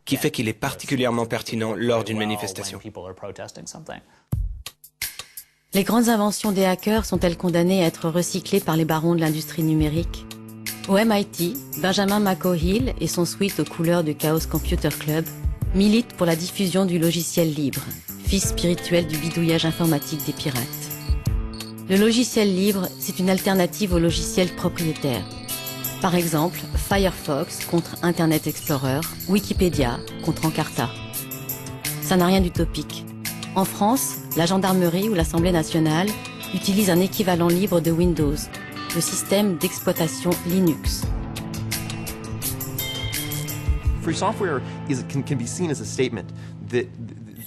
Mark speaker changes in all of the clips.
Speaker 1: qui fait qu'il est particulièrement pertinent lors d'une manifestation.
Speaker 2: Les grandes inventions des hackers sont-elles condamnées à être recyclées par les barons de l'industrie numérique? Au MIT, Benjamin McCaughey et son suite aux couleurs du Chaos Computer Club militent pour la diffusion du logiciel libre, fils spirituel du bidouillage informatique des pirates. Le logiciel libre, c'est une alternative au logiciel propriétaire. Par exemple, Firefox contre Internet Explorer, Wikipédia contre Encarta. Ça n'a rien d'utopique. En France, la gendarmerie ou l'Assemblée nationale utilisent un équivalent libre de Windows, le système d'exploitation Linux.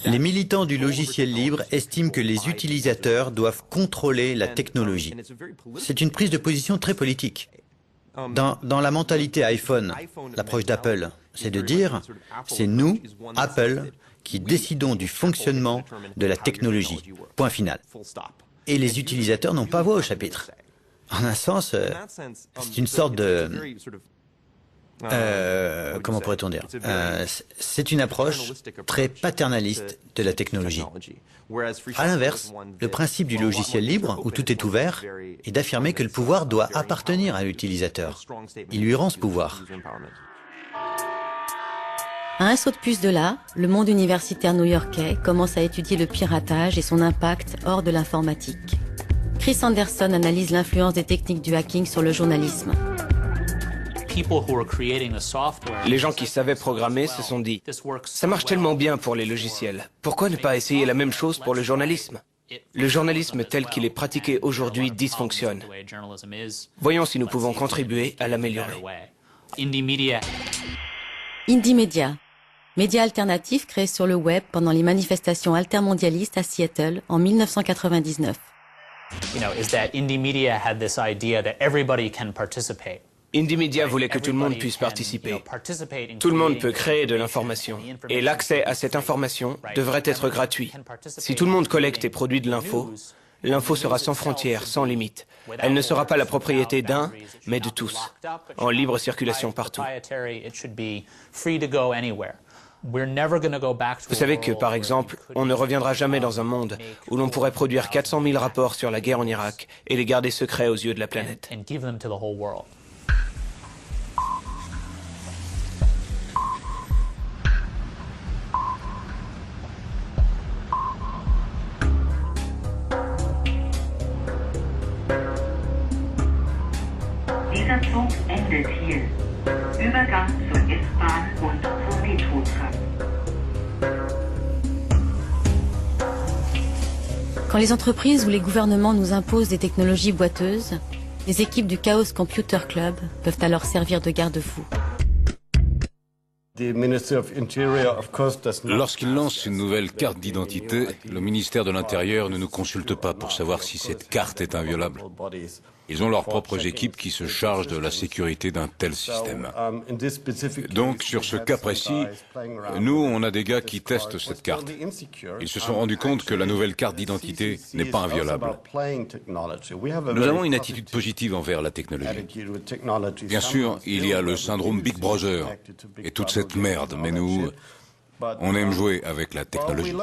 Speaker 3: Les militants du logiciel libre estiment que les utilisateurs doivent contrôler la technologie. C'est une prise de position très politique. Dans la mentalité iPhone, l'approche d'Apple, c'est de dire « c'est nous, Apple, qui décidons du fonctionnement de la technologie. Point final. » Et les utilisateurs n'ont pas voix au chapitre. En un sens, c'est une sorte de... comment pourrait-on dire c'est une approche très paternaliste de la technologie. À l'inverse, le principe du logiciel libre, où tout est ouvert, est d'affirmer que le pouvoir doit appartenir à l'utilisateur. Il lui rend ce pouvoir.
Speaker 2: À un saut de puce de là, le monde universitaire new-yorkais commence à étudier le piratage et son impact hors de l'informatique. Chris Anderson analyse l'influence des techniques du hacking sur le journalisme.
Speaker 1: Les gens qui savaient programmer se sont dit « Ça marche tellement bien pour les logiciels, pourquoi ne pas essayer la même chose pour le journalisme ?» Le journalisme tel qu'il est pratiqué aujourd'hui dysfonctionne. Voyons si nous pouvons contribuer à l'améliorer.
Speaker 2: Indie Media, média alternatif créé sur le web pendant les manifestations altermondialistes à Seattle en 1999.
Speaker 1: Indie Media voulait que tout le monde puisse participer. Tout le monde peut créer de l'information. Et l'accès à cette information devrait être gratuit. Si tout le monde collecte et produit de l'info, l'info sera sans frontières, sans limite. Elle ne sera pas la propriété d'un, mais de tous, en libre circulation partout. Vous savez que, par exemple, on ne reviendra jamais dans un monde où l'on pourrait produire 400 000 rapports sur la guerre en Irak et les garder secrets aux yeux de la planète.
Speaker 4: Dieser Zug endet hier. Übergang zur S-Bahn und zur Metrotram.
Speaker 2: Quand les entreprises ou les gouvernements nous imposent des technologies boiteuses, les équipes du Chaos Computer Club peuvent alors servir de garde-fou.
Speaker 5: Lorsqu'ils lancent une nouvelle carte d'identité, le ministère de l'Intérieur ne nous consulte pas pour savoir si cette carte est inviolable. Ils ont leurs propres équipes qui se chargent de la sécurité d'un tel système. Donc, sur ce cas précis, nous, on a des gars qui testent cette carte. Ils se sont rendus compte que la nouvelle carte d'identité n'est pas inviolable. Nous avons une attitude positive envers la technologie. Bien sûr, il y a le syndrome Big Brother et toute cette merde, mais nous... On aime jouer avec la technologie.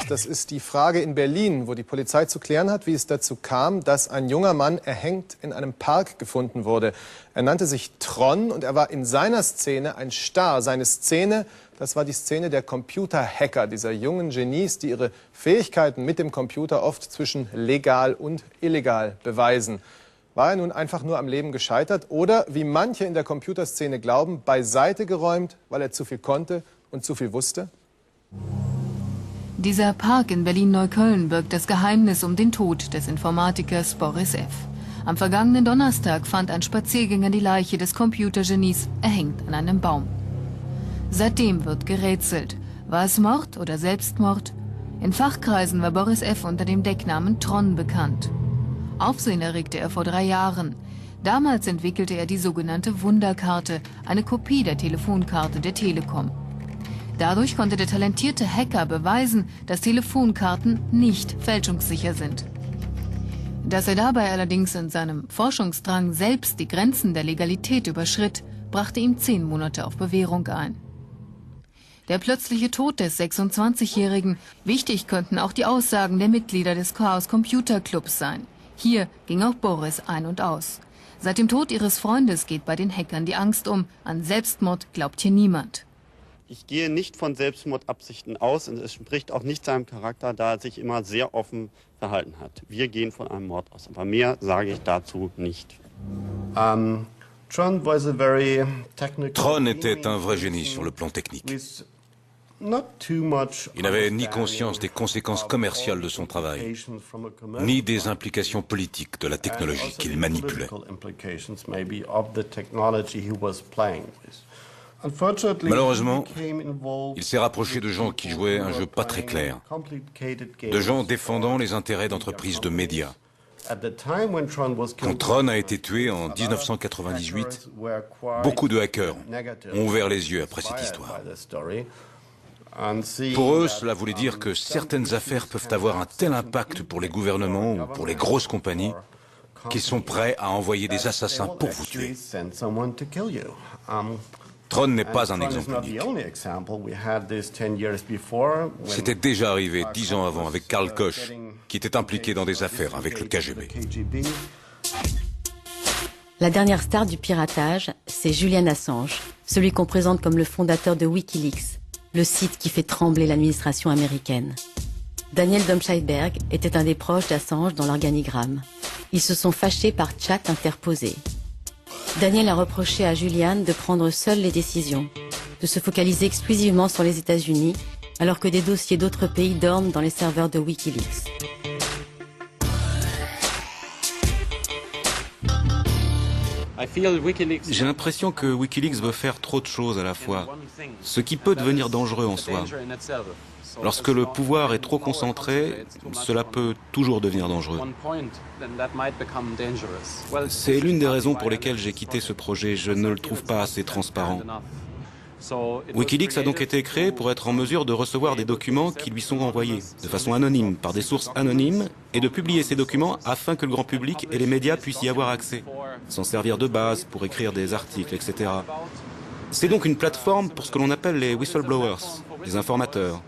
Speaker 6: Das ist die Frage in Berlin, wo die Polizei zu klären hat, wie es dazu kam, dass ein junger Mann erhängt in einem Park gefunden wurde. Er nannte sich Tron und er war in seiner Szene ein Star. Seine Szene, das war die Szene der Computerhacker, dieser jungen Genies, die ihre Fähigkeiten mit dem Computer oft zwischen legal und illegal beweisen. War er nun einfach nur am Leben gescheitert oder, wie manche in der Computerszene glauben, beiseite geräumt, weil er zu viel konnte und zu viel wusste?
Speaker 7: Dieser Park in Berlin-Neukölln birgt das Geheimnis um den Tod des Informatikers Boris F. Am vergangenen Donnerstag fand ein Spaziergänger die Leiche des Computergenies erhängt an einem Baum. Seitdem wird gerätselt. War es Mord oder Selbstmord? In Fachkreisen war Boris F. unter dem Decknamen Tron bekannt. Aufsehen erregte er vor 3 Jahren. Damals entwickelte er die sogenannte Wunderkarte, eine Kopie der Telefonkarte der Telekom. Dadurch konnte der talentierte Hacker beweisen, dass Telefonkarten nicht fälschungssicher sind. Dass er dabei allerdings in seinem Forschungsdrang selbst die Grenzen der Legalität überschritt, brachte ihm 10 Monate auf Bewährung ein. Der plötzliche Tod des 26-Jährigen. Wichtig könnten auch die Aussagen der Mitglieder des Chaos Computer Clubs sein. Hier ging auch Boris ein und aus. Seit dem Tod ihres Freundes geht bei den Hackern die Angst um. An Selbstmord glaubt hier niemand.
Speaker 8: Ich gehe nicht von Selbstmordabsichten aus und es entspricht auch nicht seinem Charakter, da er sich immer sehr offen verhalten hat. Wir gehen von einem Mord aus, aber mehr sage ich dazu nicht. Tron
Speaker 5: était un vrai génie sur le plan technique. Il n'avait ni conscience des conséquences commerciales de son travail, ni des implications politiques de la technologie qu'il manipulait. Malheureusement, il s'est rapproché de gens qui jouaient un jeu pas très clair, de gens défendant les intérêts d'entreprises de médias. Quand Tron a été tué en 1998, beaucoup de hackers ont ouvert les yeux après cette histoire. Pour eux, cela voulait dire que certaines affaires peuvent avoir un tel impact pour les gouvernements ou pour les grosses compagnies qu'ils sont prêts à envoyer des assassins pour vous tuer. Tron n'est pas un exemple unique. C'était déjà arrivé 10 ans avant avec Karl Koch, qui était impliqué dans des affaires avec le KGB.
Speaker 2: La dernière star du piratage, c'est Julian Assange, celui qu'on présente comme le fondateur de Wikileaks, le site qui fait trembler l'administration américaine. Daniel Domscheit-Berg était un des proches d'Assange dans l'organigramme. Ils se sont fâchés par chat interposé. Daniel a reproché à Julian de prendre seul les décisions, de se focaliser exclusivement sur les États-Unis, alors que des dossiers d'autres pays dorment dans les serveurs de Wikileaks.
Speaker 9: J'ai l'impression que Wikileaks veut faire trop de choses à la fois, ce qui peut devenir dangereux en soi. Lorsque le pouvoir est trop concentré, cela peut toujours devenir dangereux. C'est l'une des raisons pour lesquelles j'ai quitté ce projet. Je ne le trouve pas assez transparent. Wikileaks a donc été créé pour être en mesure de recevoir des documents qui lui sont envoyés de façon anonyme, par des sources anonymes, et de publier ces documents afin que le grand public et les médias puissent y avoir accès, s'en servir de base pour écrire des articles, etc. C'est donc une plateforme pour ce que l'on appelle les whistleblowers, les informateurs.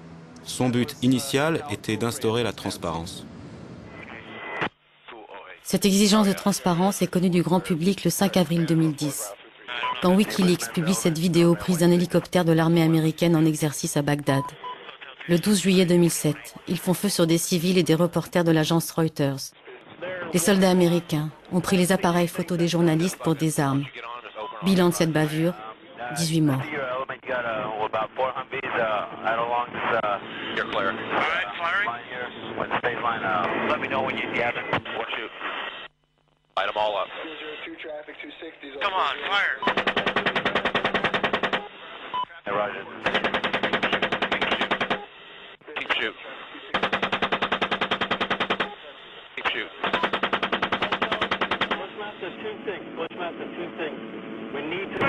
Speaker 9: Son but initial était d'instaurer la transparence.
Speaker 2: Cette exigence de transparence est connue du grand public le 5 avril 2010. Quand Wikileaks publie cette vidéo prise d'un hélicoptère de l'armée américaine en exercice à Bagdad. Le 12 juillet 2007, ils font feu sur des civils et des reporters de l'agence Reuters. Les soldats américains ont pris les appareils photos des journalistes pour des armes. Bilan de cette bavure, 18 morts.
Speaker 10: Light them all up. Come on, fire! Hey, Roger. Keep shooting. Keep shooting. Bushmaster, two things. We need to...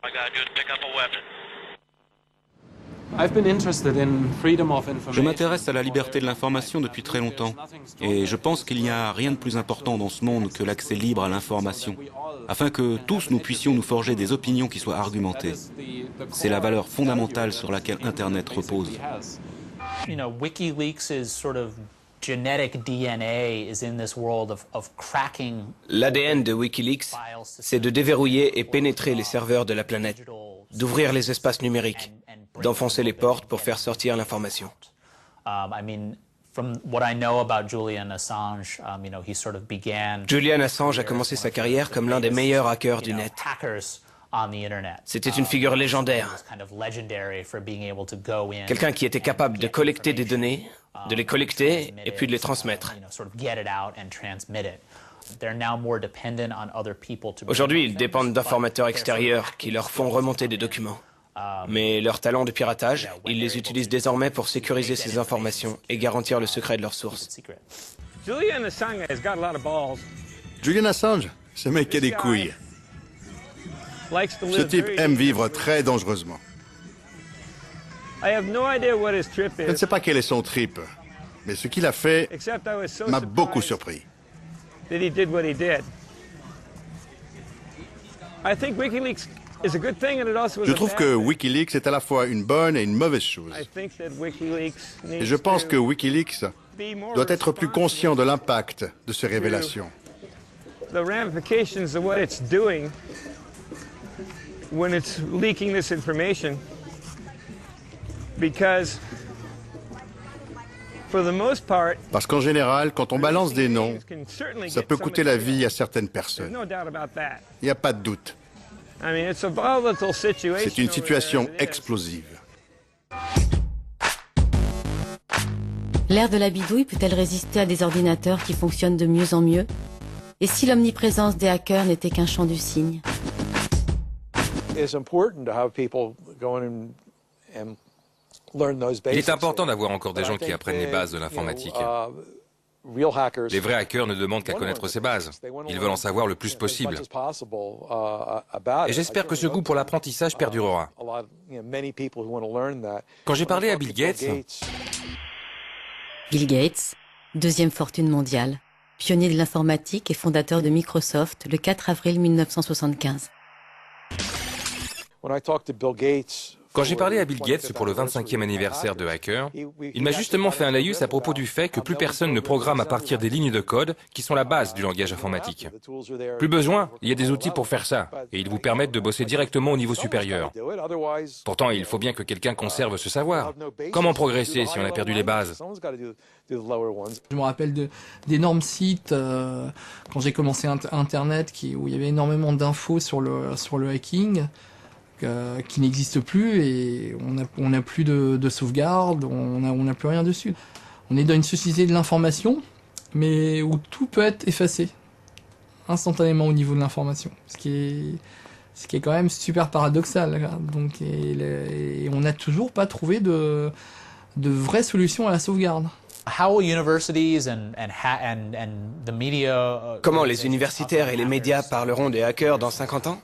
Speaker 10: All I gotta do is pick up a weapon.
Speaker 9: Je m'intéresse à la liberté de l'information depuis très longtemps et je pense qu'il n'y a rien de plus important dans ce monde que l'accès libre à l'information, afin que tous nous puissions nous forger des opinions qui soient argumentées. C'est la valeur fondamentale sur laquelle Internet repose.
Speaker 1: L'ADN de Wikileaks, c'est de déverrouiller et pénétrer les serveurs de la planète, d'ouvrir les espaces numériques, d'enfoncer les portes pour faire sortir l'information. Julian Assange a commencé sa carrière comme l'un des meilleurs hackers du net. C'était une figure légendaire, quelqu'un qui était capable de collecter des données, de les collecter et puis de les transmettre. Aujourd'hui, ils dépendent d'informateurs extérieurs qui leur font remonter des documents. Mais leur talent de piratage, ils les utilisent désormais pour sécuriser ces informations et garantir le secret de leurs sources.
Speaker 11: Julian Assange, ce mec a des couilles. Ce type aime vivre très dangereusement. Je ne sais pas quel est son trip, mais ce qu'il a fait m'a beaucoup surpris. Je trouve que Wikileaks est à la fois une bonne et une mauvaise chose. Et je pense que Wikileaks doit être plus conscient de l'impact de ces révélations. Parce qu'en général, quand on balance des noms, ça peut coûter la vie à certaines personnes. Il n'y a pas de doute. C'est une situation explosive.
Speaker 2: L'ère de la bidouille peut-elle résister à des ordinateurs qui fonctionnent de mieux en mieux? Et si l'omniprésence des hackers n'était qu'un chant du cygne?
Speaker 12: Il est important d'avoir encore des gens qui apprennent les bases de l'informatique. Les vrais hackers ne demandent qu'à connaître ces bases. Ils veulent en savoir le plus possible. Et j'espère que ce goût pour l'apprentissage perdurera. Quand j'ai parlé à Bill Gates...
Speaker 2: Bill Gates, deuxième fortune mondiale, pionnier de l'informatique et fondateur de Microsoft le 4 avril 1975.
Speaker 12: Quand j'ai parlé à Bill Gates pour le 25e anniversaire de Hacker, il m'a justement fait un laïus à propos du fait que plus personne ne programme à partir des lignes de code qui sont la base du langage informatique. Plus besoin, il y a des outils pour faire ça, et ils vous permettent de bosser directement au niveau supérieur. Pourtant, il faut bien que quelqu'un conserve ce savoir. Comment progresser si on a perdu les bases?
Speaker 13: Je me rappelle d'énormes sites, quand j'ai commencé Internet, où il y avait énormément d'infos sur le hacking, qui n'existe plus, et on n'a plus de sauvegarde, on n'a plus rien dessus. On est dans une société de l'information, mais où tout peut être effacé instantanément au niveau de l'information, ce qui est quand même super paradoxal. Donc, et on n'a toujours pas trouvé de vraies solutions à la sauvegarde.
Speaker 1: Comment les universitaires et les médias parleront des hackers dans 50 ans?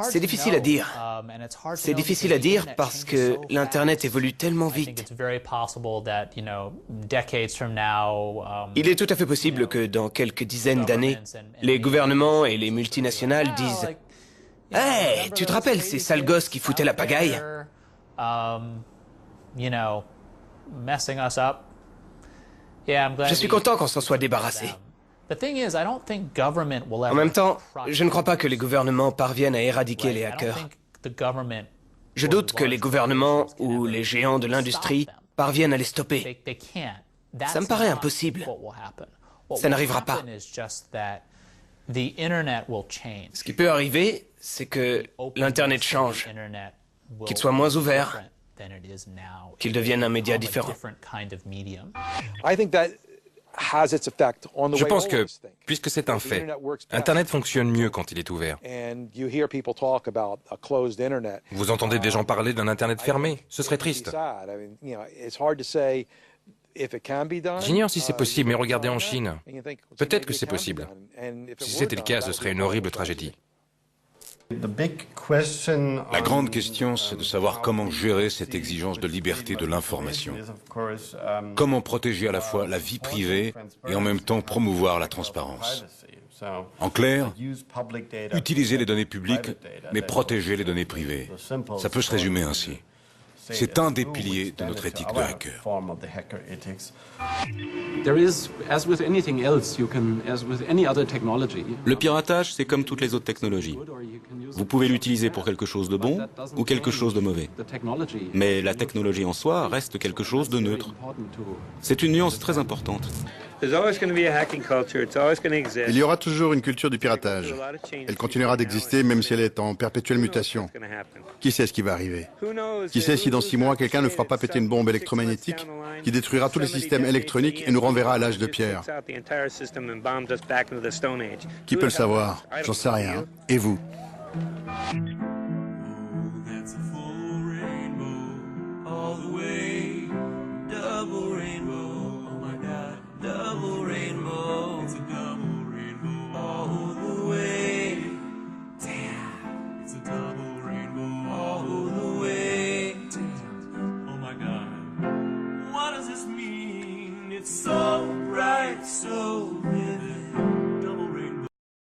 Speaker 1: C'est difficile à dire. C'est difficile à dire parce que l'Internet évolue tellement vite. Il est tout à fait possible que dans quelques dizaines d'années, les gouvernements et les multinationales disent « Hey, tu te rappelles ces sales gosses qui foutaient la pagaille ?» Je suis content qu'on s'en soit débarrassé. En même temps, je ne crois pas que les gouvernements parviennent à éradiquer les hackers. Je doute que les gouvernements ou les géants de l'industrie parviennent à les stopper. Ça me paraît impossible. Ça n'arrivera pas. Ce qui peut arriver, c'est que l'Internet change, qu'il soit moins ouvert, qu'il devienne un média différent.
Speaker 12: Je pense que, puisque c'est un fait, Internet fonctionne mieux quand il est ouvert. Vous entendez des gens parler d'un Internet fermé, ce serait triste. J'ignore si c'est possible, mais regardez en Chine. Peut-être que c'est possible. Si c'était le cas, ce serait une horrible tragédie.
Speaker 5: La grande question, c'est de savoir comment gérer cette exigence de liberté de l'information. Comment protéger à la fois la vie privée et en même temps promouvoir la transparence. En clair, utiliser les données publiques, mais protéger les données privées. Ça peut se résumer ainsi. C'est un des piliers de notre éthique de hacker.
Speaker 9: Le piratage, c'est comme toutes les autres technologies. Vous pouvez l'utiliser pour quelque chose de bon ou quelque chose de mauvais. Mais la technologie en soi reste quelque chose de neutre. C'est une nuance très importante.
Speaker 11: Il y aura toujours une culture du piratage. Elle continuera d'exister même si elle est en perpétuelle mutation. Qui sait ce qui va arriver? Qui sait si dans 6 mois, quelqu'un ne fera pas péter une bombe électromagnétique qui détruira tous les systèmes électroniques et nous renverra à l'âge de pierre? Qui peut le savoir? J'en sais rien. Et vous?